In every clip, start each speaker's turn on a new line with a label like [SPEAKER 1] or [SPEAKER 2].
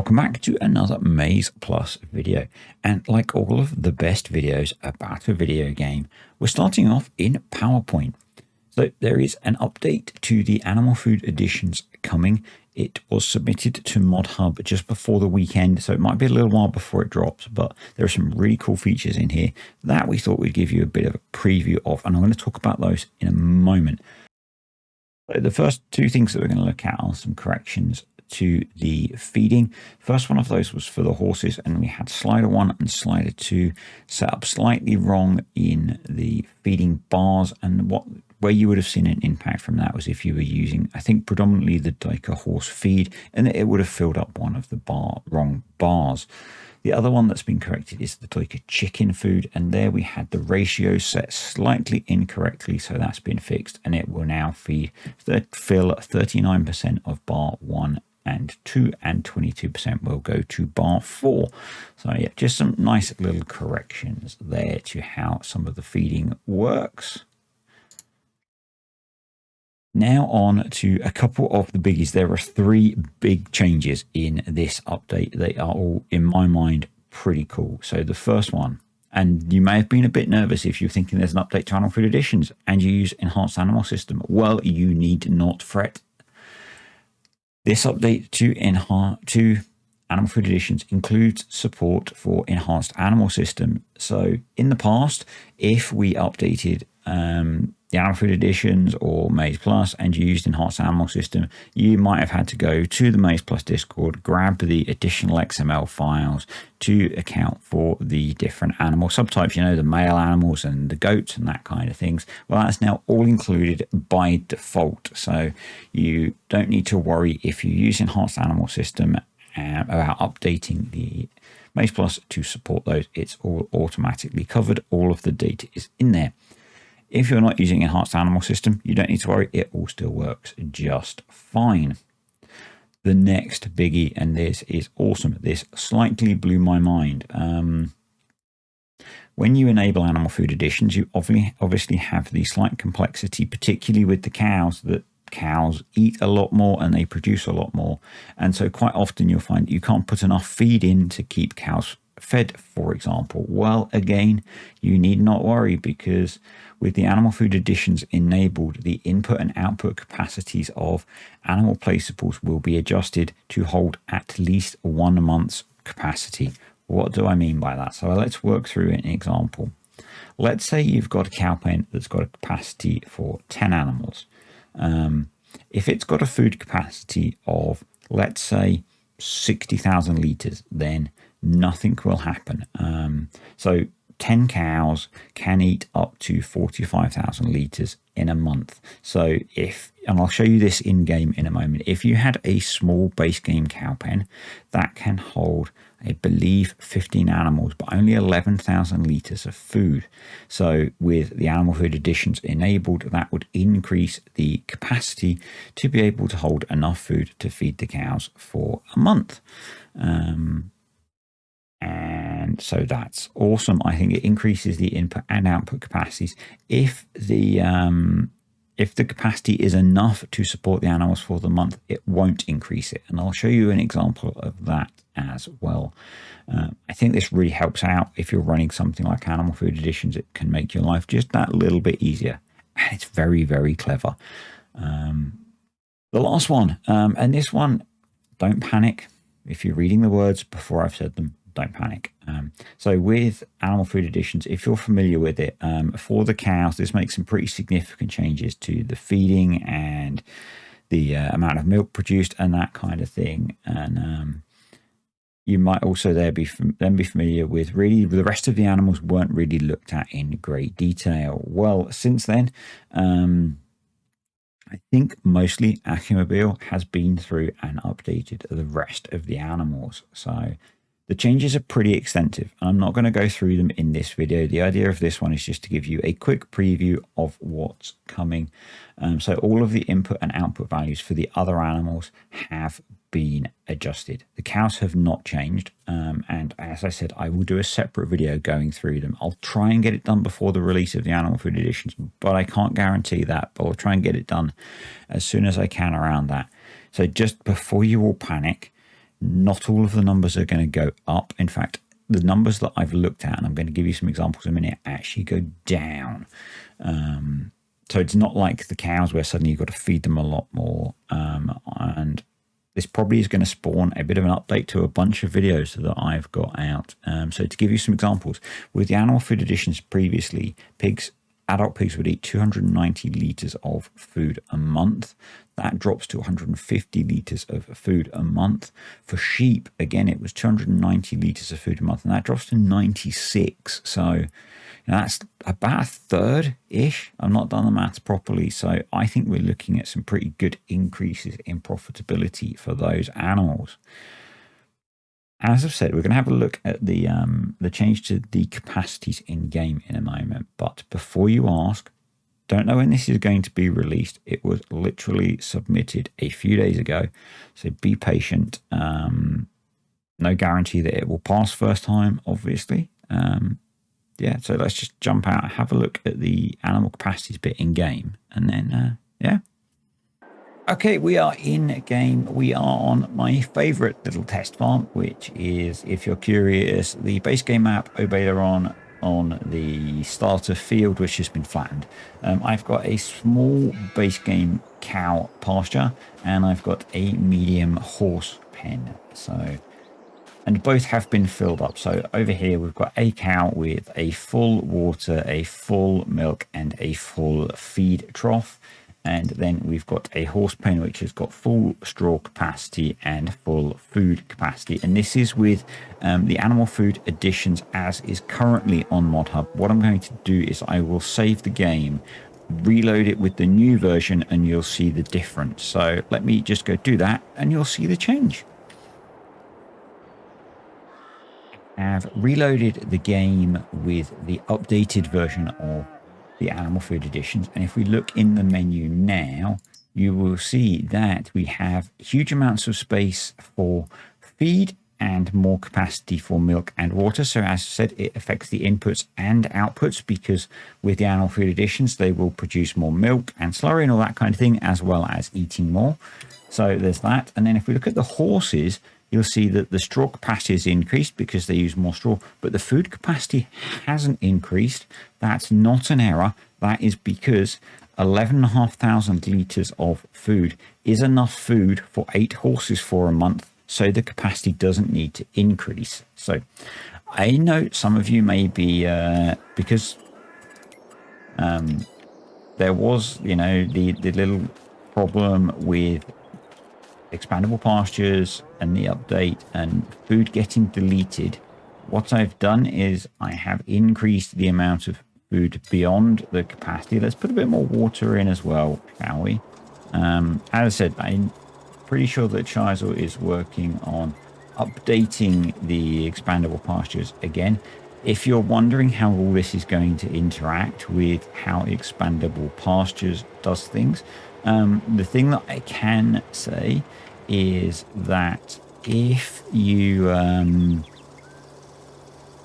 [SPEAKER 1] Welcome back to another Maize Plus video, and like all of the best videos about a video game, we're starting off in PowerPoint. So there is an update to the animal food editions coming. It was submitted to ModHub just before the weekend, so it might be a little while before it drops, but there are some really cool features in here that we thought we'd give you a bit of a preview of, and I'm going to talk about those in a moment. So the first two things that we're going to look at are some corrections to the feeding. First one of those was for the horses, and we had slider 1 and slider 2 set up slightly wrong in the feeding bars, and where you would have seen an impact from that was if you were using, I think, predominantly the Diker horse feed, and it would have filled up one of the wrong bars. The other one that's been corrected is the Diker chicken food, and there we had the ratio set slightly incorrectly, so that's been fixed, and it will now fill 39% of bar 1 and 2, and 22% will go to bar 4. So yeah, just some nice little corrections there to how some of the feeding works. Now on to a couple of the biggies. There are 3 big changes in this update. They are all, in my mind, pretty cool. So the first one, and you may have been a bit nervous if you're thinking there's an update to Animal Food Editions and you use Enhanced Animal System. Well, you need not fret. This update to Animal Food Editions includes support for Enhanced Animal System. So in the past, if we updated the Animal Food Editions or Maize Plus and you used Enhanced Animal System, you might have had to go to the Maize Plus Discord, grab the additional XML files to account for the different animal subtypes, you know, the male animals and the goats and that kind of things. Well, that's now all included by default. So you don't need to worry if you use Enhanced Animal System about updating the Maize Plus to support those. It's all automatically covered. All of the data is in there. If you're not using Enhanced Animal System, you don't need to worry. It all still works just fine. The next biggie, and this is awesome. This slightly blew my mind. When you enable Animal Food Editions, you obviously have the slight complexity, particularly with the cows, that cows eat a lot more and they produce a lot more. And so quite often you'll find you can't put enough feed in to keep cows fed, for example. Well, again, you need not worry, because with the Animal Food Editions enabled, the input and output capacities of animal placeables will be adjusted to hold at least 1 month's capacity. What do I mean by that? So let's work through an example. Let's say you've got a cow pen that's got a capacity for 10 animals. If it's got a food capacity of, let's say, 60,000 litres, then nothing will happen. So 10 cows can eat up to 45,000 litres in a month. So and I'll show you this in game in a moment, if you had a small base game cow pen that can hold, I believe, 15 animals, but only 11,000 litres of food. So with the Animal Food Editions enabled, that would increase the capacity to be able to hold enough food to feed the cows for a month. And so that's awesome. I think it increases the input and output capacities. If the capacity is enough to support the animals for the month, it won't increase it. And I'll show you an example of that as well. I think this really helps out. If you're running something like Animal Food Editions, it can make your life just that little bit easier. And it's very, very clever. The last one, and this one, don't panic. If you're reading the words before I've said them, don't panic. So with Animal Food Editions, if you're familiar with it, for the cows, this makes some pretty significant changes to the feeding and the amount of milk produced and that kind of thing. And you might also be familiar with, really, the rest of the animals weren't really looked at in great detail. Well, since then, I think mostly Akimobile has been through and updated the rest of the animals. So the changes are pretty extensive, and I'm not going to go through them in this video. The idea of this one is just to give you a quick preview of what's coming. So all of the input and output values for the other animals have been adjusted. The cows have not changed, and as I said, I will do a separate video going through them. I'll try and get it done before the release of the Animal Food Editions, but I can't guarantee that, but I'll try and get it done as soon as I can around that. So just before you all panic, Not all of the numbers are going to go up. In fact, the numbers that I've looked at, and I'm going to give you some examples in a minute, actually go down. So it's not like the cows where suddenly you've got to feed them a lot more. And this probably is going to spawn a bit of an update to a bunch of videos that I've got out. So to give you some examples, with the animal food additions previously, adult pigs would eat 290 litres of food a month. That drops to 150 litres of food a month. For sheep, again, it was 290 litres of food a month, and that drops to 96. So that's about a third-ish. I've not done the maths properly, so I think we're looking at some pretty good increases in profitability for those animals. As I've said, we're going to have a look at the change to the capacities in game in a moment. But before you ask, don't know when this is going to be released. It was literally submitted a few days ago, so be patient. No guarantee that it will pass first time, obviously. Yeah, so let's just jump out, have a look at the animal capacities bit in game, and then yeah. Okay, we are in game. We are on my favorite little test farm, which is, if you're curious, the base game map Oberon on the starter field, which has been flattened. I've got a small base game cow pasture, and I've got a medium horse pen. So, and both have been filled up. So over here, we've got a cow with a full water, a full milk, and a full feed trough. And then we've got a horse pen, which has got full straw capacity and full food capacity. And this is with the animal food additions as is currently on ModHub. What I'm going to do is I will save the game, reload it with the new version, and you'll see the difference. So let me just go do that, and you'll see the change. I've reloaded the game with the updated version of the animal food additions, and if we look in the menu now, you will see that we have huge amounts of space for feed and more capacity for milk and water. So as I said, it affects the inputs and outputs, because with the animal food additions, they will produce more milk and slurry and all that kind of thing, as well as eating more. So there's that. And then if we look at the horses, you'll see that the straw capacity is increased because they use more straw, but the food capacity hasn't increased. That's not an error. That is because 11,500 litres of food is enough food for 8 horses for a month, so the capacity doesn't need to increase. So I know some of you may be, because there was, the little problem with expandable pastures and the update and food getting deleted. What I've done is I have increased the amount of food beyond the capacity. Let's put a bit more water in as well, shall we? As I said, I'm pretty sure that Shizel is working on updating the expandable pastures again. If you're wondering how all this is going to interact with how expandable pastures does things, the thing that I can say is that if you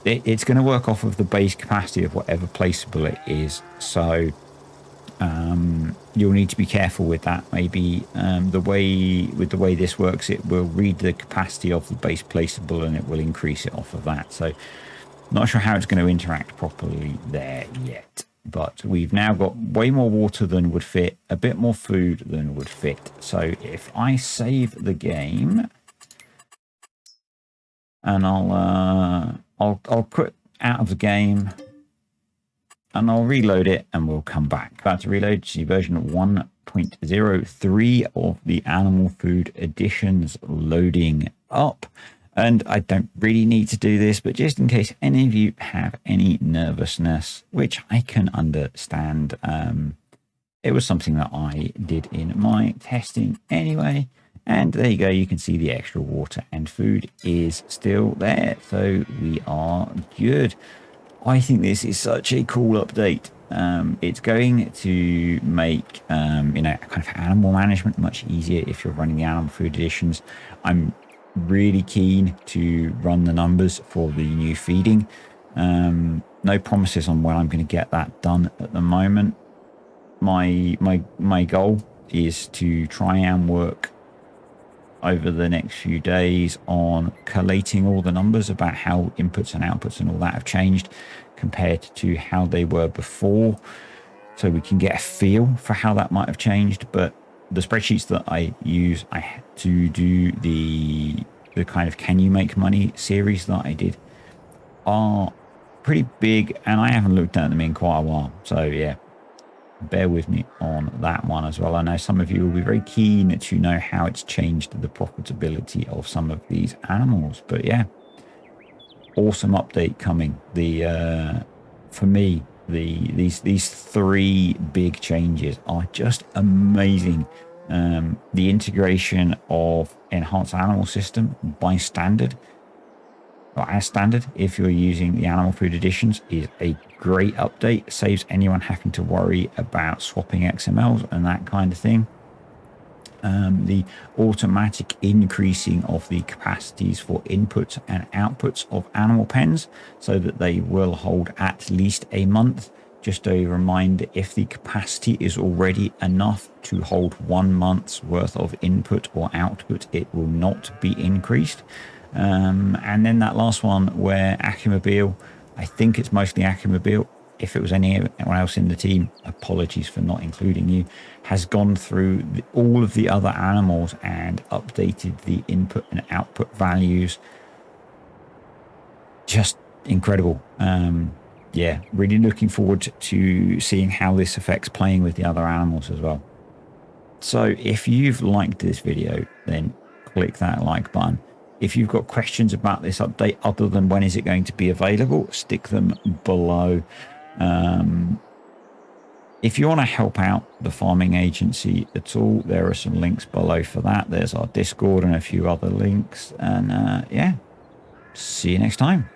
[SPEAKER 1] it's going to work off of the base capacity of whatever placeable it is, so you'll need to be careful with that. Maybe the way this works, it will read the capacity of the base placeable and it will increase it off of that. So not sure how it's going to interact properly there yet. But we've now got way more water than would fit, a bit more food than would fit. So if I save the game, and I'll quit out of the game, and I'll reload it, and we'll come back. About to reload to version 1.03 of the animal food additions loading up. And I don't really need to do this, but just in case any of you have any nervousness, which I can understand, it was something that I did in my testing anyway. And there you go, you can see the extra water and food is still there. So we are good. I think this is such a cool update. It's going to make, kind of animal management much easier if you're running the animal food additions. I'm really keen to run the numbers for the new feeding. No promises on when I'm going to get that done at the moment. My goal is to try and work over the next few days on collating all the numbers about how inputs and outputs and all that have changed compared to how they were before, so we can get a feel for how that might have changed. But the spreadsheets that I use to do the kind of can you make money series that I did are pretty big, and I haven't looked at them in quite a while. So yeah, bear with me on that one as well. I know some of you will be very keen to know how it's changed the profitability of some of these animals. But yeah, awesome update coming. For me, these three big changes are just amazing. The integration of enhanced animal system by standard, or as standard, if you're using the animal food editions, is a great update. Saves anyone having to worry about swapping XMLs and that kind of thing. The automatic increasing of the capacities for inputs and outputs of animal pens so that they will hold at least a month. Just a reminder, if the capacity is already enough to hold 1 month's worth of input or output, it will not be increased. And then that last one where Akimobile, I think it's mostly Akimobile, if it was anyone else in the team, apologies for not including you, has gone through all of the other animals and updated the input and output values. Just incredible. Yeah, really looking forward to seeing how this affects playing with the other animals as well. So if you've liked this video, then click that like button. If you've got questions about this update other than when is it going to be available, stick them below. If you want to help out the farming agency at all, there are some links below for that. There's our Discord and a few other links. And yeah, see you next time.